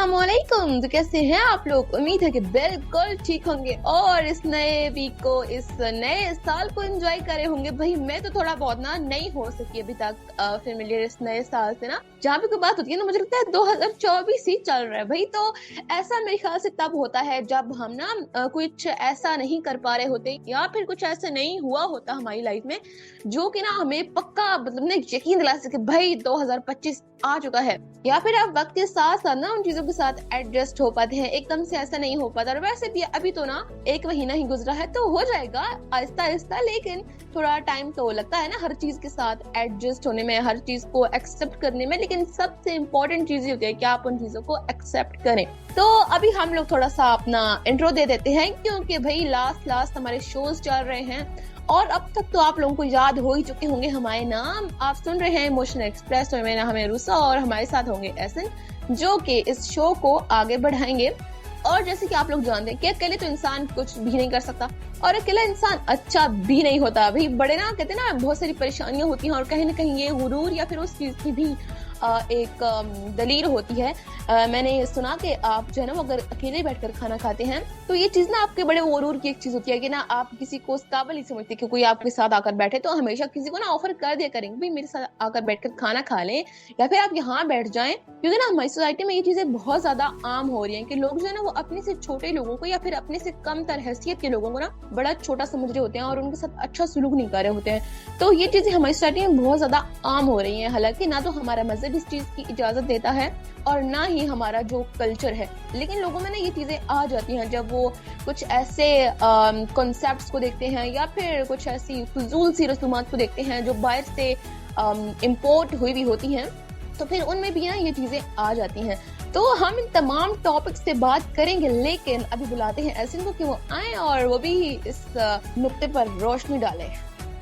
अस्सलामुअलैकुम। तो कैसे हैं आप लोग? उम्मीद है कि बिल्कुल ठीक होंगे और इस नए वीक को, इस नए साल को एंजॉय करे होंगे। भाई मैं तो थोड़ा बहुत ना नहीं हो सकी अभी तक फेमिलियर इस नए साल से ना। जहाँ भी कोई बात होती है ना, मुझे लगता है 2024 ही चल रहा है भाई। तो ऐसा मेरे ख्याल से तब होता है जब हम ना कुछ ऐसा नहीं कर पा रहे होते या फिर कुछ ऐसा नहीं हुआ होता हमारी लाइफ में जो कि ना हमें पक्का मतलब ना यकीन दिला सके भाई 2025 आ चुका है। या फिर आप वक्त के साथ साथ ना उन चीजों के साथ एडजस्ट हो पाते हैं। एकदम से ऐसा नहीं हो पाता। और वैसे भी अभी तो ना 1 महीना ही गुजरा है तो हो जाएगा आहिस्ता आहिस्ता, लेकिन थोड़ा टाइम तो लगता है ना हर चीज के साथ एडजस्ट होने में, हर चीज को एक्सेप्ट करने में। लेकिन सबसे इम्पोर्टेंट चीज ये होती है कि आप उन चीजों को एक्सेप्ट करें। तो अभी हम लोग थोड़ा सा अपना इंट्रो दे देते हैं, क्योंकि भाई लास्ट हमारे शोज चल रहे हैं और अब तक तो आप लोगों को याद हो ही चुके होंगे हमारे नाम। आप सुन रहे हैं इमोशनल एक्सप्रेस और मेरा नाम है रूसा और हमारे साथ होंगे एहसन, जो कि इस शो को आगे बढ़ाएंगे। और जैसे कि आप लोग जानते हैं कि अकेले तो इंसान कुछ भी नहीं कर सकता और अकेला इंसान अच्छा भी नहीं होता। भाई बड़े ना कहते हैं ना बहुत सारी परेशानियां होती हैं और कहीं ना कहीं ये गुरूर या फिर उस चीज की भी एक दलील होती है। मैंने सुना कि आप जो है ना वो अगर अकेले बैठकर खाना खाते हैं तो ये चीज ना आपके बड़े गुरूर की एक चीज होती है कि ना आप किसी को उस काबिल नहीं समझते कि कोई आपके साथ आकर बैठे। तो हमेशा किसी को ना ऑफर कर दिया करेंगे भाई मेरे साथ आकर बैठकर खाना खा लें या फिर आप यहाँ बैठ जाएं, क्योंकि ना हमारी सोसाइटी में ये चीजें बहुत ज्यादा आम हो रही हैं कि लोग जो है ना वो अपने से छोटे लोगों को या फिर अपने से कम तर हैसियत के लोगों को ना बड़ा छोटा समझ रहे होते हैं और उनके साथ अच्छा सुलूक नहीं कर रहे होते हैं। तो ये चीजें हमारी सोसाइटी में बहुत ज्यादा आम हो रही है। हालांकि ना तो हमारा मजहब इस चीज की इजाजत देता है और ना ही हमारा जो कल्चर है, लेकिन लोगों में ना ये चीजें आ जाती हैं जब वो कुछ ऐसे कॉन्सेप्ट्स को देखते हैं या फिर कुछ ऐसी फजूल सी रसूमात को देखते हैं जो बाहर से इम्पोर्ट हुई भी होती हैं, तो फिर उनमें भी ना ये चीजें आ जाती हैं। तो हम इन तमाम टॉपिक्स से बात करेंगे, लेकिन अभी बुलाते हैं एहसन को कि वो आए और वो भी इस नुक्ते पर रोशनी डालें।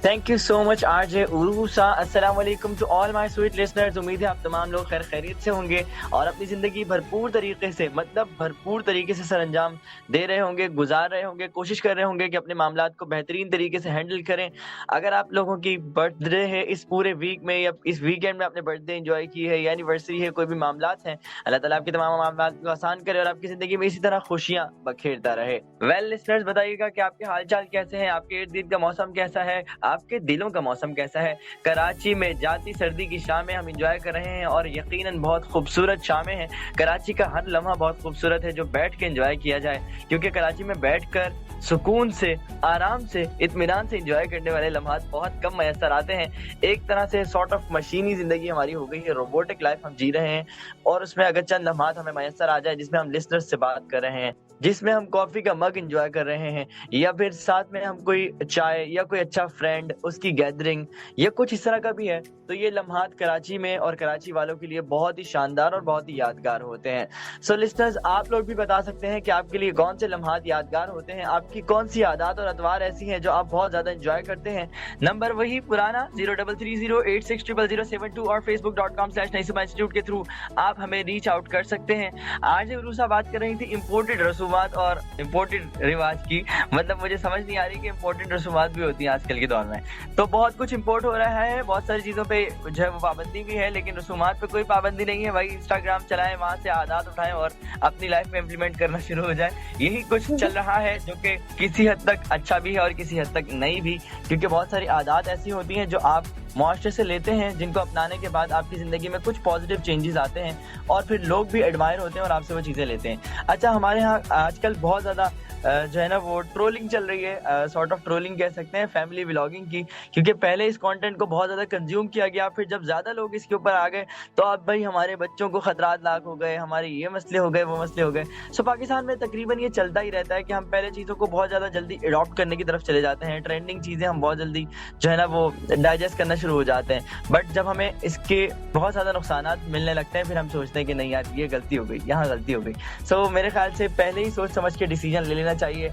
Thank you so much RJ Urusa. अस्सलाम वालेकुम to all my sweet listeners. उम्मीद है आप तमाम लोग खैर खैरियत से होंगे और अपनी ज़िंदगी भरपूर तरीके से भरपूर तरीके से सरअंजाम दे रहे होंगे, गुजार रहे होंगे, कोशिश कर रहे होंगे कि अपने मामलात को बेहतरीन तरीके से हैंडल करें। अगर आप लोगों की बर्थडे है इस पूरे वीक में या इस वीकेंड में आपने बर्थडे एंजॉय की है या एनिवर्सरी है, कोई भी मामलात हैं, अल्लाह ताला आपके तमाम मामलात को आसान करे और आपकी ज़िंदगी में इसी तरह खुशियाँ बखेरता रहे। वेल लिसनर्स, बताइएगा कि आपके हाल चाल कैसे हैं, आपके इर्द गिर्द का मौसम कैसा है, आपके दिलों का मौसम कैसा है। कराची में जाती सर्दी की शामें हम एंजॉय कर रहे हैं और यकीनन बहुत खूबसूरत शामें हैं। कराची का हर लम्हा बहुत खूबसूरत है जो बैठ के एंजॉय किया जाए, क्योंकि कराची में बैठकर सुकून से, आराम से, इत्मीनान से एंजॉय करने वाले लम्हात बहुत कम मैसर आते हैं। एक तरह से सॉर्ट ऑफ मशीनी जिंदगी हमारी हो गई है, रोबोटिक लाइफ हम जी रहे हैं और उसमें अगर चंद लम्हात हमें मैसर आ जाए जिसमें हम लिसनर्स से बात कर रहे हैं, जिसमें हम कॉफी का मग एंजॉय कर रहे हैं या फिर साथ में हम कोई चाय या कोई अच्छा फ्रेंड, उसकी गैदरिंग या कुछ इस तरह का भी है, तो ये लम्हात कराची में और कराची वालों के लिए बहुत ही शानदार और बहुत ही यादगार होते हैं। सो लिस्टर्स, आप लोग भी बता सकते हैं कि आपके लिए कौन से लम्हात यादगार होते हैं, आपकी कौन सी आदत और अतवार ऐसी हैं जो आप बहुत ज्यादा एंजॉय करते हैं। नंबर वही पुराना 0330860072 और facebook.com/नईसुबह इंस्टीट्यूट के थ्रू आप हमें रीच आउट कर सकते हैं। आज उरूसा बात कर रही थी इम्पोर्टेड रसूमात और इम्पोर्टेड रिवाज की। मतलब मुझे समझ नहीं आ रही कि इम्पोर्टेड रसूमात भी होती हैं आजकल के दौर में। तो बहुत कुछ इम्पोर्ट हो रहा है, बहुत सारी चीज़ों पे जो है वो पाबंदी भी है, लेकिन रसूमात पे कोई पाबंदी नहीं है। भाई इंस्टाग्राम चलाएं, वहाँ से आदात उठाएं और अपनी लाइफ में इम्प्लीमेंट करना शुरू हो जाए। यही कुछ चल रहा है जो कि किसी हद तक अच्छा भी है और किसी हद तक नहीं भी, क्योंकि बहुत सारी आदात ऐसी होती हैं जो आप मुआशरे से लेते हैं, जिनको अपनाने के बाद आपकी ज़िंदगी में कुछ पॉजिटिव चेंजेस आते हैं और फिर लोग भी एडमायर होते हैं और आपसे वो चीज़ें लेते हैं। अच्छा, हमारे यहाँ आजकल बहुत ज़्यादा जो है ना वो ट्रोलिंग चल रही है, सॉर्ट ऑफ ट्रोलिंग कह सकते हैं, फैमिली व्लॉगिंग की, क्योंकि पहले इस कंटेंट को बहुत ज़्यादा कंज्यूम किया गया, फिर जब ज़्यादा लोग इसके ऊपर आ गए तो अब भाई हमारे बच्चों को खतरात लाक हो गए, हमारे ये मसले हो गए, वो मसले हो गए। सो पाकिस्तान में तकरीबन ये चलता ही रहता है कि हम पहले चीज़ों को बहुत ज़्यादा जल्दी अडॉप्ट करने की तरफ चले जाते हैं, ट्रेंडिंग चीज़ें हम बहुत जल्दी जो है ना वो डाइजेस्ट करना शुरू हो जाते हैं, बट जब हमें इसके बहुत ज़्यादा नुकसानात मिलने लगते हैं फिर हम सोचते हैं कि नहीं यार ये गलती हो गई, यहाँ गलती हो गई। सो मेरे ख्याल से पहले ही सोच समझ के डिसीजन ले लेना चाहिए,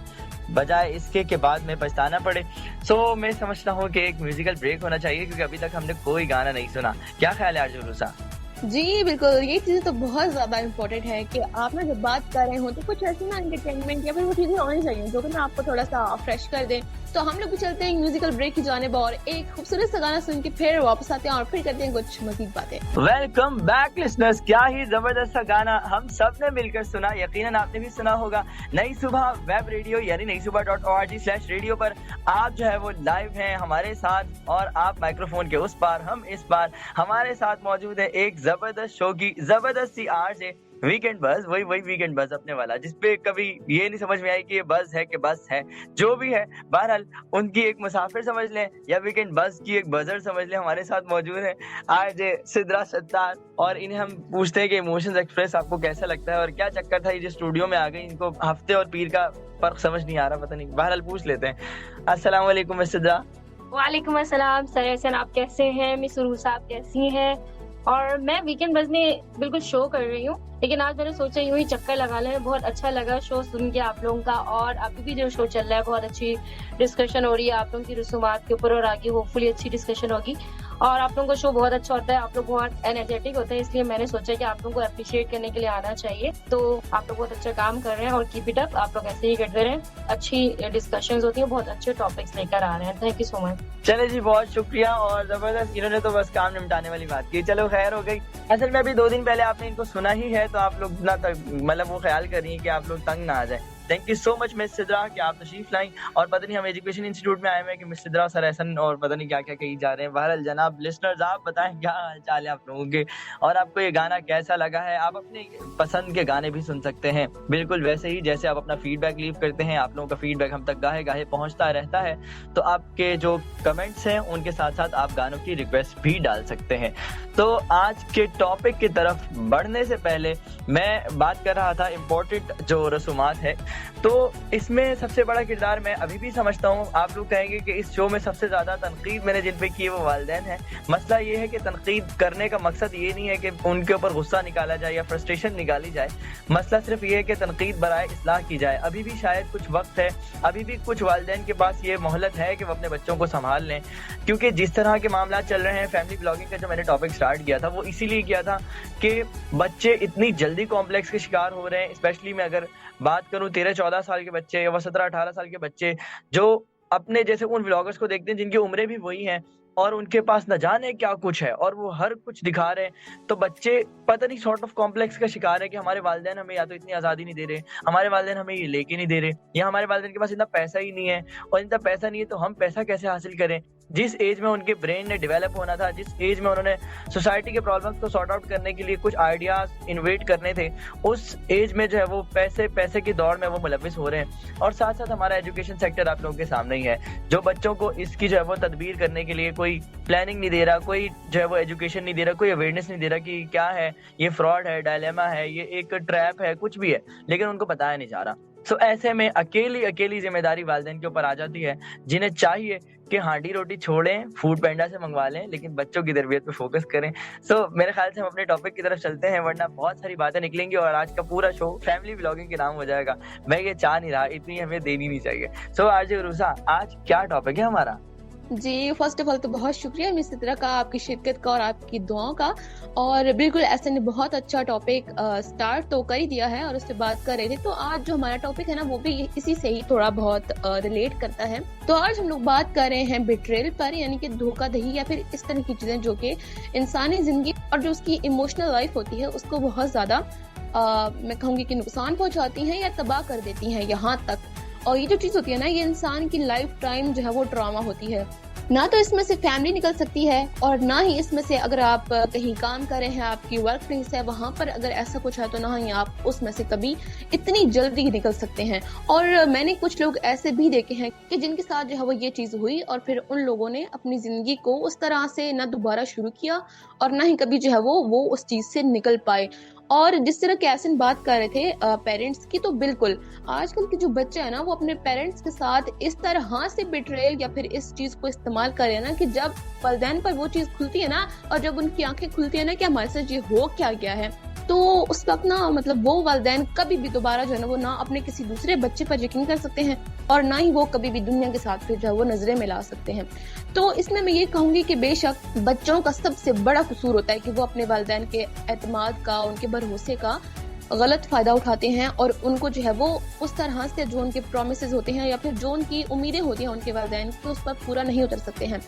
बजाय इसके के बाद में पछताना पड़े। सो मैं समझता हूँ कि एक म्यूजिकल ब्रेक होना चाहिए, क्योंकि अभी तक हमने कोई गाना नहीं सुना। क्या ख्याल है आरजे उरूसा? जी, बिल्कुल, ये चीज़ें तो बहुत ज़्यादा इम्पोर्टेंट है कि आप ना जब बात कर रहे हो तो कुछ ऐसी ना एंटरटेनमेंट या फिर वो चीज़ें होनी चाहिए जो कि ना आपको थोड़ा-सा फ्रेश कर दें। तो हम लोग भी चलते हैं म्यूज़िकल ब्रेक की जानिब और एक खूबसूरत सा गाना सुन के फिर वापस आते हैं और फिर करते हैं कुछ मज़ीद बातें। वेलकम बैक लिसनर्स, क्या ही जबरदस्त सा गाना हम सब ने मिलकर सुना। यकीनन आपने भी सुना होगा। नई सुबह वेब रेडियो यानी naisubah.org/radio पर आप जो है वो लाइव हैं हमारे साथ और आप माइक्रोफोन के उस पार, हम इस पार। हमारे साथ मौजूद है एक जबरदस्त शो की जबरदस्त सी आरजे वीकेंड बज, वही वीकेंड बज अपने वाला, जिसपे कभी ये नहीं समझ में आई कि ये बज है कि बस है, जो भी है। बहरहाल उनकी एक मुसाफिर समझ लें या वीकेंड बज की एक बजर समझ लें। हमारे साथ मौजूद है आरजे सिद्रा सत्तार और इन्हें हम पूछते हैं कि इमोशंस एक्सप्रेस आपको कैसा लगता है और क्या चक्कर था ये जो स्टूडियो में आ गई, इनको हफ्ते और पीर का फर्क समझ नहीं आ रहा, पता नहीं। बहरहाल पूछ लेते हैं। अस्सलाम वालेकुम मिस सिद्रा। वालेकुम अस्सलाम सर एहसन, आप कैसे हैं? मिस उरूसा आप कैसी हैं? और मैं वीकेंड बज में बिल्कुल शो कर रही हूँ, लेकिन आज मैंने सोचा यूं ही चक्कर लगा लें। बहुत अच्छा लगा शो सुन के आप लोगों का, और अभी भी जो शो चल रहा है बहुत अच्छी डिस्कशन हो रही है आप लोगों की रसूमात के ऊपर, और आगे होपफुली अच्छी डिस्कशन होगी। और आप लोगों का शो बहुत अच्छा होता है, आप लोग बहुत एनर्जेटिक होते हैं, इसलिए मैंने सोचा कि आप लोगों को अप्रिशिएट करने के लिए आना चाहिए। तो आप लोग बहुत अच्छा काम कर रहे हैं और कीप इट अप, आप लोग ऐसे ही करते रहें। अच्छी डिस्कशंस होती है, बहुत अच्छे टॉपिक्स लेकर आ रहे हैं। Thank you so much. चले जी, बहुत शुक्रिया। और जबरदस्त, इन्होंने तो बस काम निपटाने वाली बात की, चलो खैर हो गई। असल में अभी 2 दिन पहले आपने इनको सुना ही है, तो आप लोग ना मतलब वो ख्याल कर रही है कि आप लोग तंग ना आ जाए। Thank you so much miss Sidra कि आप तशरीफ लाई। और पता नहीं हम एजुकेशन इंस्टीट्यूट में आए हुए हैं कि मिस सिद्रा सर एहसन और पता नहीं क्या क्या कही जा रहे हैं। बहरहाल जनाब लिसनर्स, आप बताएं क्या हाल चाल है आप लोगों के, और आपको ये गाना कैसा लगा है। आप अपने पसंद के गाने भी सुन सकते हैं, बिल्कुल वैसे ही जैसे आप अपना फीडबैक लीव करते हैं। आप लोगों का फीडबैक हम तक गाहे गाहे पहुंचता रहता है, तो आपके जो कमेंट्स हैं उनके साथ साथ आप गानों की रिक्वेस्ट भी डाल सकते हैं। तो आज के टॉपिक की तरफ बढ़ने से पहले मैं बात कर रहा था इम्पोर्टेंट जो रसूमात है, तो इसमें सबसे बड़ा किरदार मैं अभी भी समझता हूँ। आप लोग कहेंगे कि इस शो में सबसे ज्यादा तनकीद मैंने जिन पे की है वो वालिदैन है। मसला ये है कि तनकीद करने का मकसद ये नहीं है कि उनके ऊपर गुस्सा निकाला जाए या फ्रस्ट्रेशन निकाली जाए। मसला सिर्फ ये है कि तनकीद बराए इस्लाह की जाए। अभी भी शायद कुछ वक्त है, अभी भी कुछ वालिदैन के पास ये मोहलत है कि वो अपने बच्चों को संभाल लें, क्योंकि जिस तरह के मामला चल रहे हैं, फैमिली ब्लॉगिंग का जो मैंने टॉपिक स्टार्ट किया था वो इसीलिए किया था कि बच्चे इतनी जल्दी कॉम्प्लेक्स के शिकार हो रहे हैं। स्पेशली मैं अगर बात करूं 13-14 साल के बच्चे या 17-18 साल के बच्चे जो अपने जैसे उन व्लॉगर्स को देखते हैं जिनकी उम्रें भी वही हैं और उनके पास न जाने क्या कुछ है और वो हर कुछ दिखा रहे हैं, तो बच्चे पता नहीं सॉर्ट ऑफ कॉम्प्लेक्स का शिकार है कि हमारे वालिदैन हमें या तो इतनी आज़ादी नहीं दे रहे, हमारे वालिदैन हमें ये लेके नहीं दे रहे, या हमारे वालिदैन के पास इतना पैसा ही नहीं है, और इतना पैसा नहीं है तो हम पैसा कैसे हासिल करें। जिस एज में उनके ब्रेन ने डेवलप होना था, जिस एज में उन्होंने सोसाइटी के प्रॉब्लम्स को सॉर्ट आउट करने के लिए कुछ आइडियाज इन्वेट करने थे, उस एज में जो है वो पैसे की दौड़ में वो मुलविस हो रहे हैं। और साथ साथ हमारा एजुकेशन सेक्टर आप लोगों के सामने ही है, जो बच्चों को इसकी जो है वो तदबीर करने के लिए कोई प्लानिंग नहीं दे रहा, कोई जो है वो एजुकेशन नहीं दे रहा, कोई अवेयरनेस नहीं दे रहा कि क्या है, ये फ्रॉड है, डायलेमा है, ये एक ट्रैप है, कुछ भी है, लेकिन उनको बताया नहीं जा रहा। सो ऐसे में अकेली जिम्मेदारी वालिदैन के ऊपर आ जाती है, जिन्हें चाहिए कि हांडी रोटी छोड़ें, फूड पैंडा से मंगवा लें, लेकिन बच्चों की तरबियत पे फोकस करें। सो मेरे ख्याल से हम अपने टॉपिक की तरफ चलते हैं, वरना बहुत सारी बातें निकलेंगी और आज का पूरा शो फैमिली व्लॉगिंग के नाम हो जाएगा। मैं ये चाह नहीं रहा, इतनी हमें देनी नहीं चाहिए। सो आरजे उरूसा, आज क्या टॉपिक है हमारा? जी, फर्स्ट ऑफ ऑल तो बहुत शुक्रिया मिस सिद्रा का, आपकी शिरकत का और आपकी दुआओं का। और बिल्कुल ऐसे ने बहुत अच्छा टॉपिक स्टार्ट तो कर ही दिया है और उससे बात कर रहे थे। तो आज जो हमारा टॉपिक है ना वो भी इसी से ही थोड़ा बहुत रिलेट करता है। तो आज हम लोग बात कर रहे हैं बिट्रेल पर, यानी कि धोखाधड़ी या फिर इस तरह की चीजें जो कि इंसानी जिंदगी और जो उसकी इमोशनल लाइफ होती है उसको बहुत ज्यादा मैं कहूँगी कि नुकसान पहुंचाती हैं या तबाह कर देती हैं यहाँ तक। और ये जो चीज होती है ना, ये इंसान की लाइफ टाइम जो है वो ट्रॉमा होती है। ना तो इसमें से फैमिली निकल सकती है और ना ही इसमें से अगर आप कहीं काम कर रहे हैं, आपकी वर्क प्लेस है, वहां पर अगर ऐसा कुछ है तो ना ही आप उसमें से कभी इतनी जल्दी निकल सकते हैं। और मैंने कुछ लोग ऐसे भी देखे हैं कि जिनके साथ जो है वो ये चीज हुई और फिर उन लोगों ने अपनी जिंदगी को उस तरह से ना दोबारा शुरू किया और ना ही कभी जो है वो उस चीज से निकल पाए। और जिस तरह कैसन बात कर रहे थे पेरेंट्स की, तो बिल्कुल आजकल के जो बच्चे हैं ना वो अपने पेरेंट्स के साथ इस तरह से बिट्रेल या फिर इस चीज को इस्तेमाल कर रहे हैं ना कि जब वालिदैन पर वो चीज खुलती है ना और जब उनकी आंखें खुलती है ना कि हमारे साथ ये हो क्या गया है, तो उस वक्त ना मतलब वो वालिदैन कभी भी दोबारा जो है ना वो ना अपने किसी दूसरे बच्चे पर यकीन कर सकते हैं और ना ही वो कभी भी दुनिया के साथ फिर जो है वो नजरें मिला सकते हैं। तो इसमें मैं ये कहूंगी कि बेशक बच्चों का सबसे बड़ा कसूर होता है कि वो अपने वालिदैन के एतमाद का, उनके भरोसे का गलत फायदा उठाते हैं और उनको जो है वो उस तरह से जो उनके प्रोमिसेस होते हैं या फिर जो उनकी उम्मीदें होती हैं उनके वालिदैन की, उस पर पूरा नहीं उतर सकते हैं।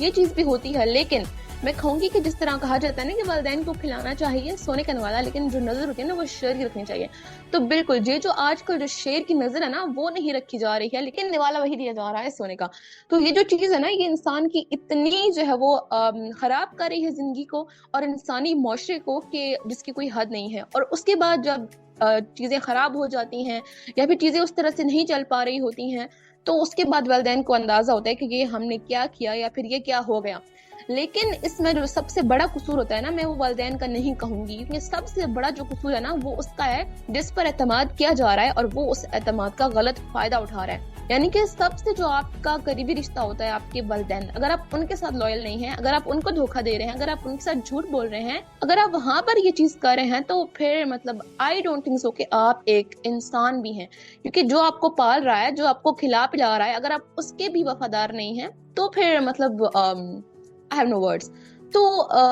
ये चीज भी होती है, लेकिन मैं कहूंगी कि जिस तरह कहा जाता है ना कि वालिदैन को खिलाना चाहिए सोने का नवाला, लेकिन जो नजर होती है ना वो शेर की रखनी चाहिए। तो बिल्कुल ये जो आजकल जो शेर की नजर है ना वो नहीं रखी जा रही है, लेकिन निवाला वही दिया जा रहा है सोने का। तो ये जो चीज है ना ये इंसान की इतनी जो है वो खराब कर रही है जिंदगी को और इंसानी मुआशरे को कि जिसकी कोई हद नहीं है। और उसके बाद जब चीजें खराब हो जाती हैं या फिर चीजें उस तरह से नहीं चल पा रही होती हैं तो उसके बाद वालिदैन को अंदाजा होता है कि ये हमने क्या किया या फिर ये क्या हो गया। लेकिन इसमें जो सबसे बड़ा कसूर होता है ना मैं वो वालिदैन का नहीं कहूंगी, क्योंकि सबसे बड़ा जो कसूर है ना वो उसका है जिस पर एतमाद किया जा रहा है और वो उस एतमाद का गलत फायदा उठा रहा है। यानी कि सबसे जो आपका करीबी रिश्ता होता है आपके वालिदैन, अगर आप उनके साथ लॉयल नहीं हैं, अगर आप उनको धोखा दे रहे हैं, अगर आप उनके साथ झूठ बोल रहे हैं, अगर आप वहां पर ये चीज कर रहे हैं तो फिर मतलब आई डोंट थिंक सो कि आप एक इंसान भी हैं। क्योंकि जो आपको पाल रहा है, जो आपको खिला पिला रहा है, अगर आप उसके भी वफादार नहीं हैं तो फिर मतलब आई हैव नो वर्ड्स। तो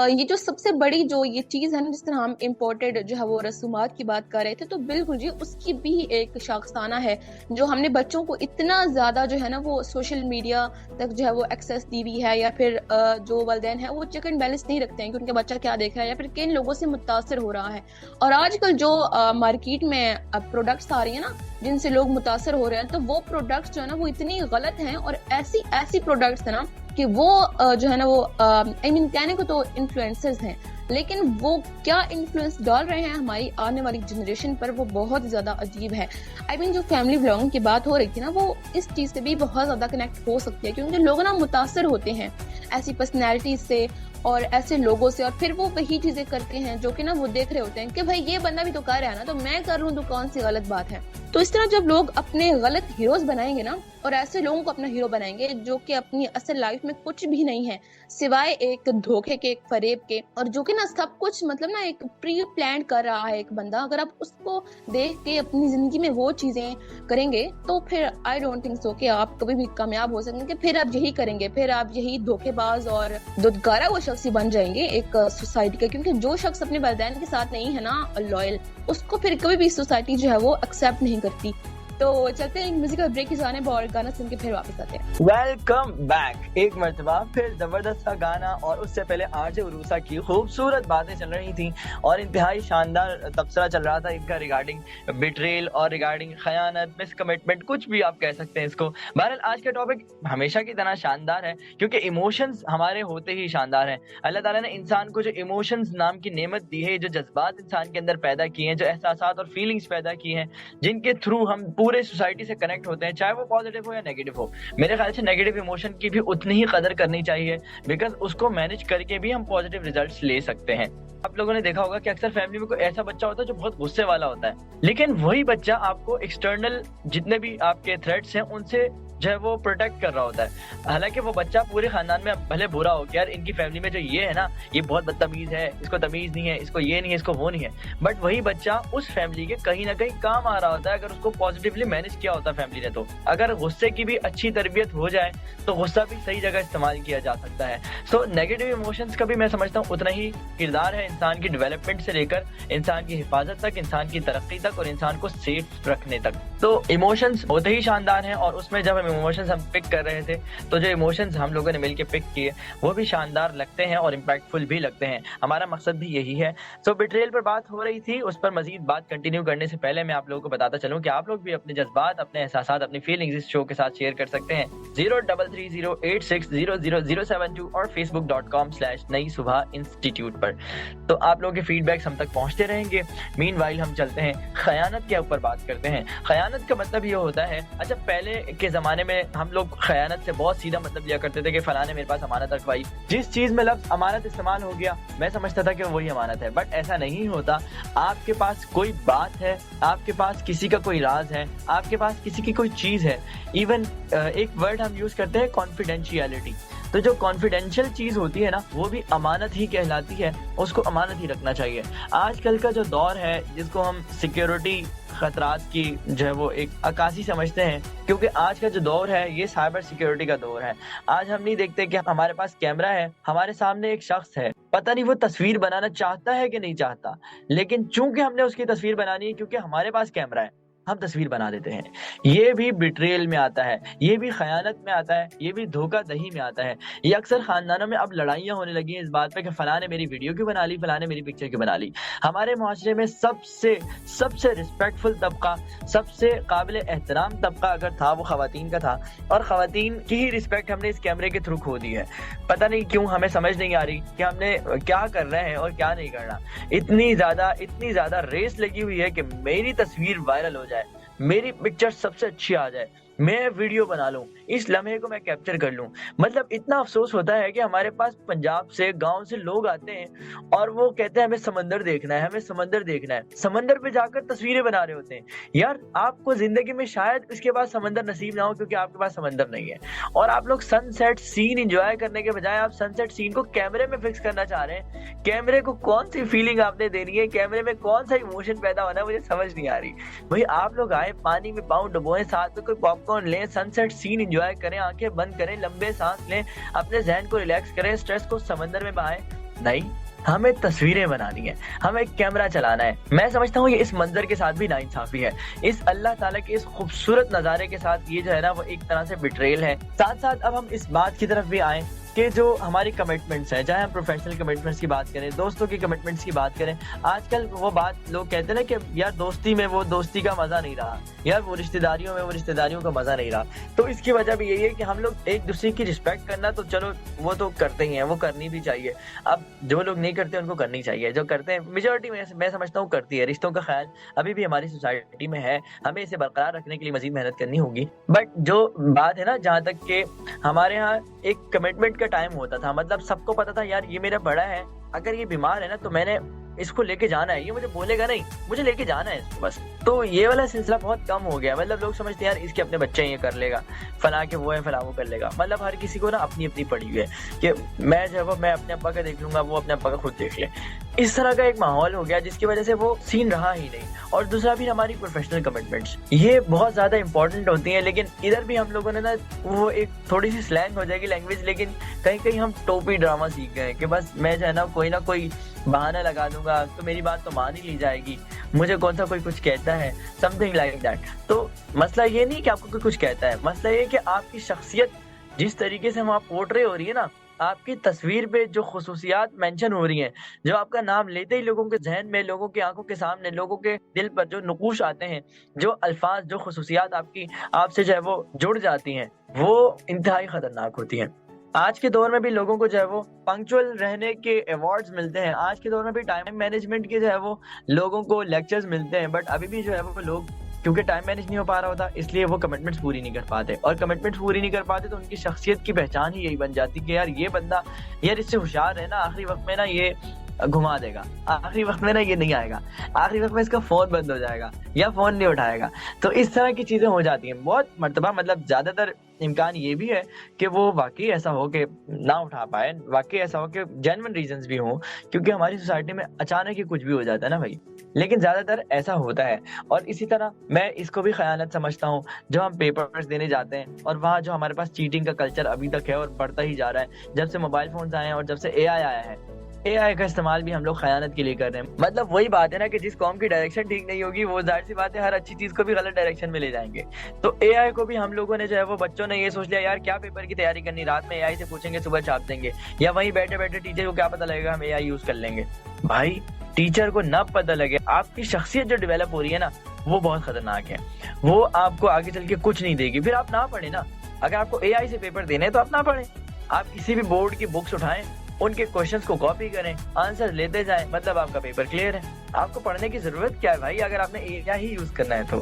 ये जो सबसे बड़ी जो ये चीज है ना जिस तरह हम इम्पोर्टेड जो है वो रसूमात की बात कर रहे थे, तो बिल्कुल जी उसकी भी एक शाखसाना है जो हमने बच्चों को इतना ज्यादा जो है ना वो सोशल मीडिया तक जो है वो एक्सेस दी हुई है, या फिर जो वालिदैन है वो चेक एंड बैलेंस नहीं रखते हैं कि उनका बच्चा क्या देख रहा है या फिर किन लोगों से मुतासर हो रहा है। और आजकल जो मार्केट में प्रोडक्ट्स आ रही है ना जिनसे लोग मुतासर हो रहे हैं, तो वो प्रोडक्ट्स जो है ना वो इतनी गलत हैं और ऐसी प्रोडक्ट्स है ना कि वो जो है ना वो आई मीन कहने को तो इन्फ्लुएंसर्स हैं, लेकिन वो क्या इन्फ्लुएंस डाल रहे हैं हमारी आने वाली जनरेशन पर वो बहुत ज्यादा अजीब है। आई मीन जो फैमिली व्लॉगिंग की बात हो रही थी ना वो इस चीज से भी बहुत ज्यादा कनेक्ट हो सकती है, क्योंकि लोग ना मुतासर होते हैं ऐसी पर्सनैलिटी से और ऐसे लोगों से, और फिर वो वही चीजें करते हैं जो कि ना वो देख रहे होते हैं कि भाई ये बंदा भी तो कर रहा है ना तो मैं कर लूं तो कौन सी गलत बात है। तो इस तरह जब लोग अपने गलत हीरोज बनाएंगे ना और ऐसे लोगों को अपना हीरो बनाएंगे जो कि अपनी असल लाइफ में कुछ भी नहीं है सिवाय एक धोखे के, एक फरेब के, और जो कि ना सब कुछ मतलब ना एक प्री प्लान कर रहा है एक बंदा, अगर आप उसको देख के अपनी जिंदगी में वो चीजें करेंगे तो फिर आई डोंट थिंक सो कि आप कभी भी कामयाब हो सकेंगे। फिर आप यही करेंगे, फिर आप यही धोखेबाज और दुदगारा वो शख्स ही बन जाएंगे एक सोसाइटी का, क्योंकि जो शख्स अपने वालिदैन के साथ नहीं है ना लॉयल, उसको फिर कभी भी सोसाइटी जो है वो एक्सेप्ट नहीं करती। तो चलते हैं म्यूजिकल ब्रेक की जाने और गाना सुन के फिर वापस आते हैं। वेलकम बैक एक मर्तबा फिर जबरदस्त सा गाना, और उससे पहले आरजे उरूसा की खूबसूरत बातें चल रही थी और इंतहाई शानदार तबसरा चल रहा था इनका रिगार्डिंग बिट्रेल और रिगार्डिंग खयानत, मिस कमिटमेंट, कुछ भी आप कह सकते हैं इसको। बहरहाल आज का टॉपिक हमेशा की तरह शानदार है क्योंकि इमोशंस हमारे होते ही शानदार हैं। अल्लाह ताला ने इंसान को जो इमोशंस नाम की नेमत दी है, जो जज्बात इंसान के अंदर पैदा किए हैं, जो एहसासात और फीलिंग्स पैदा की हैं, जिनके थ्रू हम पूरे सोसाइटी से कनेक्ट होते हैं, चाहे वो पॉजिटिव हो या नेगेटिव हो। मेरे ख्याल से नेगेटिव इमोशन की भी उतनी ही कदर करनी चाहिए बिकॉज उसको मैनेज करके भी हम पॉजिटिव रिजल्ट्स ले सकते हैं। आप लोगों ने देखा होगा कि अक्सर फैमिली में कोई ऐसा बच्चा होता है जो बहुत गुस्से वाला होता है, लेकिन वही बच्चा आपको एक्सटर्नल जितने भी आपके थ्रेट्स हैं उनसे जो है वो प्रोटेक्ट कर रहा होता है। हालांकि वो बच्चा पूरे खानदान में भले बुरा हो कि यार इनकी फैमिली में जो ये है ना ये बहुत बदतमीज है, इसको तमीज नहीं है, इसको ये नहीं है, इसको वो नहीं है, बट वही बच्चा उस फैमिली के कहीं ना कहीं काम आ रहा होता है अगर उसको पॉजिटिवली मैनेज किया होता है फैमिली ने। तो अगर गुस्से की भी अच्छी तरबियत हो जाए तो गुस्सा भी सही जगह इस्तेमाल किया जा सकता है। सो नेगेटिव इमोशंस का भी मैं समझता हूँ उतना ही किरदार है इंसान की डेवलपमेंट से लेकर इंसान की हिफाजत तक, इंसान की तरक्की तक और इंसान को सेफ रखने तक। तो इमोशंस होते ही शानदार हैं और उसमें जब इमोशंस हम पिक कर रहे थे तो जो इमोशंस हम लोगों ने मिलकर पिक किए वो भी शानदार लगते हैं और इम्पैक्टफुल भी लगते हैं। हमारा मकसद भी यही है। सो बिट्रेल पर बात हो रही थी, उस पर मजीद बात कंटिन्यू करने से पहले मैं आप लोगों को बताता चलूं कि आप लोग भी अपने जज्बात, अपने एहसासात, अपनी फीलिंग्स इस शो के साथ शेयर कर सकते हैं 033086000072 और facebook.com/नई सुबह इंस्टीट्यूट पर। तो आप लोगों के फीडबैक्स हम तक पहुंचते रहेंगे। मीनवाइल हम चलते हैं खयानत के ऊपर बात करते हैं। खयानत का मतलब ये होता है, अच्छा पहले के जमाने زمانے میں ہم لوگ خیانت سے بہت سیدھا مطلب لیا کرتے تھے کہ فلاں نے میرے پاس امانت رکھوائی. جس چیز میں لفظ امانت استعمال ہو گیا میں سمجھتا تھا کہ وہی امانت ہے, بٹ ایسا نہیں ہوتا. آپ کے پاس کوئی بات ہے, آپ کے پاس کسی کا کوئی راز ہے, آپ کے پاس کسی کی کوئی چیز ہے, ایون ایک ورڈ ہم یوز کرتے ہیں کانفیڈینشیلٹی, تو جو کانفیڈینشیل چیز ہوتی ہے نا وہ بھی امانت ہی کہلاتی ہے, اس کو امانت ہی رکھنا چاہیے. آج کل کا جو دور ہے جس کو ہم سیکیورٹی خطرات کی جو ہے وہ ایک عکاسی سمجھتے ہیں, کیونکہ آج کا جو دور ہے یہ سائبر سیکیورٹی کا دور ہے. آج ہم نہیں دیکھتے کہ ہمارے پاس کیمرہ ہے, ہمارے سامنے ایک شخص ہے, پتہ نہیں وہ تصویر بنانا چاہتا ہے کہ نہیں چاہتا, لیکن چونکہ ہم نے اس کی تصویر بنانی ہے کیونکہ ہمارے پاس کیمرہ ہے ہم تصویر بنا دیتے ہیں. یہ بھی بیٹریل میں آتا ہے, یہ بھی خیانت میں آتا ہے, یہ بھی دھوکہ دہی میں آتا ہے. یہ اکثر خاندانوں میں اب لڑائیاں ہونے لگی ہیں اس بات پہ کہ فلاں نے میری ویڈیو کیوں بنا لی, فلاں نے میری پکچر کیوں بنا لی. ہمارے معاشرے میں سب سے رسپیکٹفل طبقہ, سب سے قابل احترام طبقہ اگر تھا وہ خواتین کا تھا, اور خواتین کی ہی رسپیکٹ ہم نے اس کیمرے کے تھرو کھو دی ہے. پتہ نہیں کیوں ہمیں سمجھ نہیں آ رہی کہ ہم نے کیا کر رہے ہیں اور کیا نہیں کرنا. اتنی زیادہ ریس لگی ہوئی ہے کہ میری تصویر وائرل ہو جائے, میری پکچر سب سے اچھی آ جائے, میں ویڈیو بنا لوں, اس لمحے کو میں کیپچر کر لوں. مطلب اتنا افسوس ہوتا ہے کہ ہمارے پاس پنجاب سے, گاؤں سے لوگ آتے ہیں اور وہ کہتے ہیں ہمیں سمندر دیکھنا ہے, ہمیں سمندر دیکھنا ہے. سمندر پہ جا کر تصویریں بنا رہے ہوتے ہیں. یار آپ کو زندگی میں شاید اس کے پاس سمندر نصیب نہ ہو کیونکہ آپ کے پاس سمندر نہیں ہے, اور آپ لوگ سن سیٹ سین انجوائے کرنے کے بجائے آپ سن سیٹ سین کو کیمرے میں فکس کرنا چاہ رہے ہیں. کیمرے کو کون سی فیلنگ آپ نے دینی ہے, کیمرے میں کون سا ایموشن پیدا ہونا ہے, مجھے سمجھ نہیں آ رہی. بھائی آپ لوگ آئے, پانی میں پاؤں ڈبوئیں, ساتھ میں کوئی پاپ کارن لیں, سن سیٹ سین انجوائے کریں, آنکھیں بند کریں, لمبے سانس لیں, اپنے ذہن کو ریلیکس کریں, اسٹریس کو سمندر میں بہائیں. نہیں, ہمیں تصویریں بنانی ہے, ہمیں کیمرہ چلانا ہے. میں سمجھتا ہوں یہ اس منظر کے ساتھ بھی ناانصافی ہے, اس اللہ تعالیٰ کے اس خوبصورت نظارے کے ساتھ یہ جو ہے نا وہ ایک طرح سے بیٹریل ہے. ساتھ ساتھ اب ہم اس بات کی طرف بھی آئیں کہ جو ہماری کمٹمنٹس ہیں, چاہے ہم پروفیشنل کمٹمنٹس کی بات کریں, دوستوں کی کمٹمنٹس کی بات کریں, آج کل وہ بات لوگ کہتے ہیں نا کہ یار دوستی میں وہ دوستی کا مزہ نہیں رہا, یار وہ رشتہ داریوں میں وہ رشتہ داریوں کا مزہ نہیں رہا. تو اس کی وجہ بھی یہی ہے کہ ہم لوگ ایک دوسرے کی رسپیکٹ کرنا تو چلو وہ تو کرتے ہی ہیں, وہ کرنی بھی چاہیے. اب جو لوگ نہیں کرتے ان کو کرنی چاہیے, جو کرتے ہیں میجورٹی میں سمجھتا ہوں کرتی ہے. رشتوں کا خیال ابھی بھی ہماری سوسائٹی میں ہے, ہمیں اسے برقرار رکھنے کے لیے مزید محنت کرنی ہوگی. بٹ جو بات ہے نا, جہاں تک کہ ہمارے ہاں ایک کمٹمنٹ کا ٹائم ہوتا تھا, مطلب سب کو پتا تھا یار یہ میرا بڑا ہے, اگر یہ بیمار ہے نا تو میں نے اس کو لے کے جانا ہے, یہ مجھے بولے گا نہیں, مجھے لے کے جانا ہے اس کو بس. تو یہ والا سلسلہ بہت کم ہو گیا. مطلب لوگ سمجھتے ہیں یار اس کے اپنے بچے ہیں, یہ کر لے گا, فلاں کے وہ ہے, فلاں وہ کر لے گا. مطلب ہر کسی کو نا اپنی اپنی پڑی ہوئی ہے کہ میں جو ہے میں اپنے ابا کا دیکھ لوں گا, وہ اپنے ابا کا خود دیکھ لے. اس طرح کا ایک ماحول ہو گیا جس کی وجہ سے وہ سین رہا ہی نہیں. اور دوسرا بھی ہماری پروفیشنل کمٹمنٹس, یہ بہت زیادہ امپورٹنٹ ہوتی ہیں, لیکن ادھر بھی ہم لوگوں نے نا وہ ایک تھوڑی سی سلینگ ہو جائے گی لینگویج, لیکن کہیں ہم ٹوپی ڈرامہ سیکھ گئے کہ بس میں جو ہے نا کوئی بہانہ لگا دوں گا تو میری بات تو مان ہی لی جائے گی, مجھے کون سا کوئی کچھ کہتا ہے, سم تھنگ لائک دیٹ. تو مسئلہ یہ نہیں کہ آپ کو کوئی کچھ کہتا ہے, مسئلہ یہ کہ آپ کی شخصیت جس طریقے سے وہاں پورٹرے ہو رہی ہے نا, آپ کی تصویر پہ جو خصوصیات مینشن ہو رہی ہیں, جو آپ کا نام لیتے ہی لوگوں کے ذہن میں, لوگوں کی آنکھوں کے سامنے, لوگوں کے دل پر جو نقوش آتے ہیں, جو الفاظ, جو خصوصیات آپ سے جو ہے وہ جڑ جاتی ہیں, وہ انتہائی خطرناک ہوتی ہیں. آج کے دور میں بھی لوگوں کو جو ہے وہ پنکچوئل رہنے کے ایوارڈز ملتے ہیں, آج کے دور میں بھی ٹائم مینجمنٹ کے جو ہے وہ لوگوں کو لیکچرز ملتے ہیں, بٹ ابھی بھی جو ہے وہ لوگ کیونکہ ٹائم مینج نہیں ہو پا رہا ہوتا اس لیے وہ کمٹمنٹس پوری نہیں کر پاتے, اور کمٹمنٹس پوری نہیں کر پاتے تو ان کی شخصیت کی پہچان ہی یہی بن جاتی کہ یار یہ بندہ, یار اس سے ہوشیار ہے نا, آخری وقت میں نا یہ گھما دے گا, آخری وقت میں نا یہ نہیں آئے گا, آخری وقت میں اس کا فون بند ہو جائے گا یا فون نہیں اٹھائے گا. تو اس طرح کی چیزیں ہو جاتی ہیں بہت مرتبہ. مطلب زیادہ تر امکان یہ بھی ہے کہ وہ واقعی ایسا ہو کہ نہ اٹھا پائے, واقعی ایسا ہو کہ جینوئن ریزنز بھی ہوں, کیونکہ ہماری سوسائٹی میں اچانک ہی کچھ بھی ہو جاتا ہے نا بھائی, لیکن زیادہ تر ایسا ہوتا ہے. اور اسی طرح میں اس کو بھی خیانت سمجھتا ہوں جو ہم پیپرز دینے جاتے ہیں اور وہاں جو ہمارے پاس چیٹنگ کا کلچر ابھی تک ہے اور بڑھتا ہی جا رہا ہے, جب سے موبائل فونز آئے ہیں اور جب سے اے آئی آیا ہے, اے آئی کا استعمال بھی ہم لوگ خیانت کے لیے کر رہے ہیں. مطلب وہی بات ہے نا کہ جس قوم کی ڈائریکشن ٹھیک نہیں ہوگی وہ ظاہر سی بات ہے ہر اچھی چیز کو بھی غلط ڈائریکشن میں لے جائیں گے. تو اے آئی کو بھی ہم لوگوں نے جو ہے وہ بچوں نے یہ سوچ لیا یار کیا پیپر کی تیاری کرنی, رات میں اے آئی سے پوچھیں گے صبح چھاپ دیں گے, یا وہیں بیٹھے بیٹھے ٹیچر کو کیا پتہ لگے گا ہم اے آئی یوز کر لیں گے. بھائی ٹیچر کو نہ پتہ لگے, آپ کی شخصیت جو ڈیولپ ہو رہی ہے نا وہ بہت خطرناک ہے, وہ آپ کو آگے چل کے کچھ نہیں دے گی. پھر آپ نہ پڑھیں نا, اگر آپ کو اے آئی سے پیپر دینے ہیں تو آپ نہ پڑھیں, آپ کسی بھی بورڈ کی بکس اٹھائیں, उनके क्वेश्चंस को कॉपी करें, आंसर लेते जाएं, मतलब आपका पेपर क्लियर है। आपको पढ़ने की जरूरत क्या है भाई, अगर आपने एआई ही यूज करना है तो।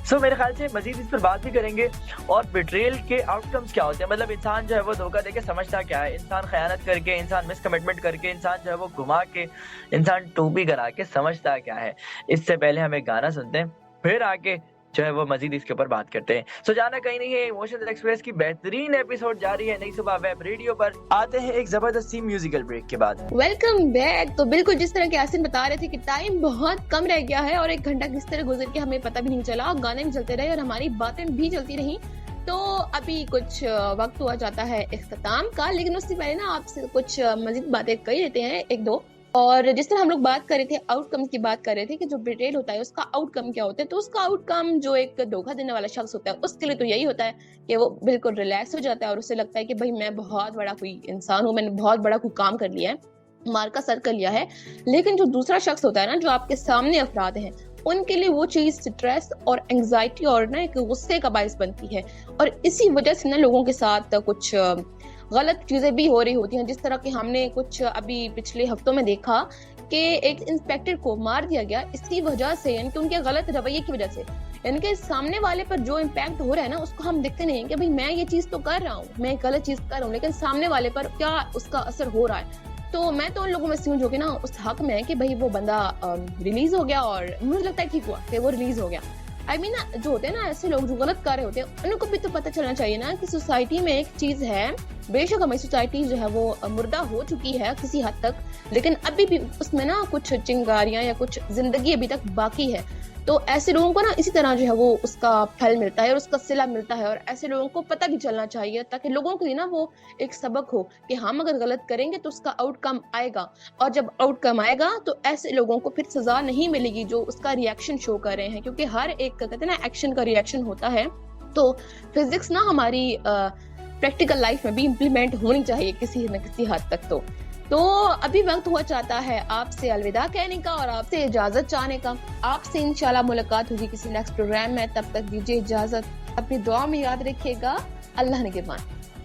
सो मेरे ख्याल से मजीद इस पर बात भी करेंगे और बिट्रेयल के आउटकम्स क्या होते हैं, मतलब इंसान जो है वो धोखा देके समझता क्या है, इंसान खयानत करके, इंसान मिसकमिटमेंट करके, इंसान जो है वो घुमा के, इंसान टोपी करा के समझता क्या है। इससे पहले हम एक गाना सुनते हैं, फिर आके जो है वो मजीद इसके ऊपर बात करते हैं। सो जाना कहीं नहीं है, इमोशंस एक्सप्रेस की बेहतरीन एपिसोड जारी है नई सुबह वेब रेडियो पर। आते हैं एक जबरदस्त सी म्यूजिकल ब्रेक के बाद। Welcome back. तो बिल्कुल जिस तरह के यासिन बता रहे थे कि टाइम बहुत कम रह गया है और 1 घंटा किस तरह गुजर के हमें पता भी नहीं चला, गाने भी चलते रहे और हमारी बातें भी चलती रही। तो अभी कुछ वक्त हुआ जाता है इख्तिताम का, लेकिन उससे पहले ना आपसे कुछ मजीद बातें कर लेते हैं 1-2। और जिस तरह हम लोग बात कर रहे थे, आउटकम्स की बात कर रहे थे कि जो बिट्रेल होता है उसका आउटकम क्या होता है। तो उसका आउटकम जो एक धोखा देने वाला शख्स होता है उसके लिए तो यही होता है कि वो बिल्कुल रिलैक्स हो जाता है और उसे लगता है कि भाई मैं बहुत बड़ा कोई इंसान हूँ, मैंने बहुत बड़ा कोई काम कर लिया है, मार्का सर कर लिया है। लेकिन जो दूसरा शख्स होता है ना, जो आपके सामने अफराद हैं, उनके लिए वो चीज स्ट्रेस और एंग्जाइटी और ना एक गुस्से का बायस बनती है। और इसी वजह से ना लोगों के साथ कुछ गलत चीजें भी हो रही होती हैं। जिस तरह के हमने कुछ अभी पिछले हफ्तों में देखा कि एक इंस्पेक्टर को मार दिया गया इसी वजह से, यानी कि उनके गलत रवैये की वजह से। यानी कि सामने वाले पर जो इम्पैक्ट हो रहा है ना, उसको हम देखते नहीं है कि भाई मैं ये चीज तो कर रहा हूँ, मैं गलत चीज कर रहा हूँ, लेकिन सामने वाले पर क्या उसका असर हो रहा है। तो मैं तो उन लोगों में से हूँ जो कि ना उस हक में है कि भाई वो बंदा रिलीज हो गया और मुझे लगता है ठीक हुआ कि वो रिलीज हो गया। आई मीन ना, जो होते हैं ना ऐसे लोग जो गलत कर रहे होते हैं, उनको भी तो पता चलना चाहिए ना कि सोसाइटी में एक चीज है। बेशक हमारी सोसाइटी जो है वो मुर्दा हो चुकी है किसी हद तक, लेकिन अभी भी उसमें ना कुछ चिंगारियां या कुछ जिंदगी अभी तक बाकी है। तो ऐसे लोगों को ना इसी तरह जो है वो उसका फल मिलता है और उसका सिला मिलता है। और ऐसे लोगों को पता भी चलना चाहिए ताकि लोगों के लिए ना वो एक सबक हो कि हम अगर गलत करेंगे तो उसका आउटकम आएगा, और जब आउटकम आएगा तो ऐसे लोगों को फिर सजा नहीं मिलेगी जो उसका रिएक्शन शो कर रहे हैं। क्योंकि हर एक कहते हैं ना एक्शन का रिएक्शन होता है। तो फिजिक्स ना हमारी प्रैक्टिकल लाइफ में भी इम्प्लीमेंट होनी चाहिए किसी न किसी हद तक। तो अभी वक्त हुआ चाहता है आपसे अलविदा कहने का और आपसे इजाजत चाहने का। आपसे इंशाल्लाह मुलाकात होगी किसी नेक्स्ट प्रोग्राम में, तब तक दीजिए इजाजत। अपनी दुआ में याद रखिएगा। अल्लाह निगहबान।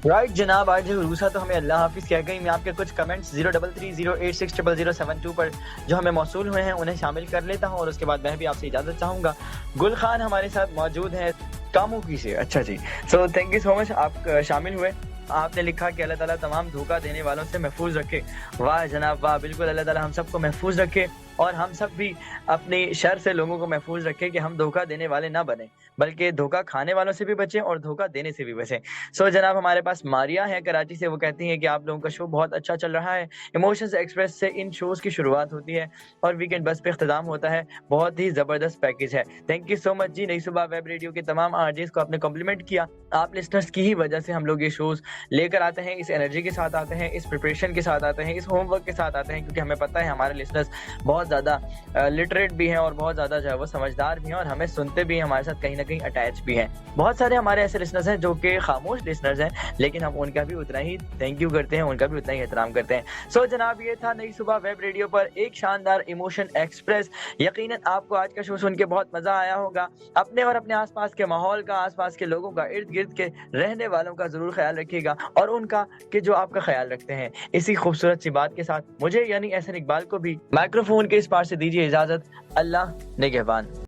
राइट जनाब, आज रूसा तो हमें अल्लाह हाफिज कह गई। मैं आपके कुछ कमेंट्स 0330860007 पर जो हमें मौसूल हुए हैं उन्हें शामिल कर लेता हूं और उसके बाद मैं भी आपसे इजाजत चाहूंगा। गुल खान हमारे साथ मौजूद है कामुकी से। अच्छा जी, so thank you so much, आप शामिल हुए। आपने लिखा कि अल्लाह ताला तमाम धोखा देने वालों से महफूज रखे। वाह जनाब वाह, बिल्कुल अल्लाह ताला हम सबको महफूज रखे और हम सब भी अपनी शर से लोगों को महफूज रखें कि हम धोखा देने वाले ना बने, बल्कि धोखा खाने वालों से भी बचें और धोखा देने से भी बचें। सो जनाब हमारे पास मारिया है कराची से, वो कहती हैं कि आप लोगों का शो बहुत अच्छा चल रहा है। इमोशंस एक्सप्रेस से इन शोज़ की शुरुआत होती है और वीकेंड बस पे इख्तिताम होता है। बहुत ही ज़बरदस्त पैकेज है। थैंक यू सो मच जी। नई सुबह वेब रेडियो के तमाम आरजेस को आपने कम्प्लीमेंट किया। आप लिस्टनर्स की ही वजह से हम लोग ये शोज़ लेकर आते हैं, इस एनर्जी के साथ आते हैं, इस प्रिपरेशन के साथ आते हैं, इस होमवर्क के साथ आते हैं, क्योंकि हमें पता है हमारे लिसनर्स बहुत ज़्यादा लिटरेट भी हैं और बहुत ज़्यादा जो है वो समझदार भी हैं और हमें सुनते भी हैं, हमारे साथ कहीं ना कहीं अटैच भी हैं। बहुत सारे हमारे ऐसे लिसनर्स हैं जो कि खामोश लिसनर्स हैं, लेकिन हम उनका भी उतना ही थैंक यू करते हैं, उनका भी उतना ही एहतराम करते हैं। सो जनाब ये था नई सुबह वेब रेडियो पर एक शानदार इमोशन एक्सप्रेस। यकीनन आपको आज का शो सुन के बहुत मज़ा आया होगा। अपने और अपने आसपास के माहौल का, आसपास के लोगों का, इर्द गिर्द के रहने वालों का ज़रूर ख्याल रखिएगा और उनका कि जो आपका ख्याल रखते हैं। इसी खूबसूरत सी बात के साथ मुझे यानी एहसन इकबाल को भी माइक्रोफोन के इस पार से दीजिए इजाजत। अल्लाह निगहबान।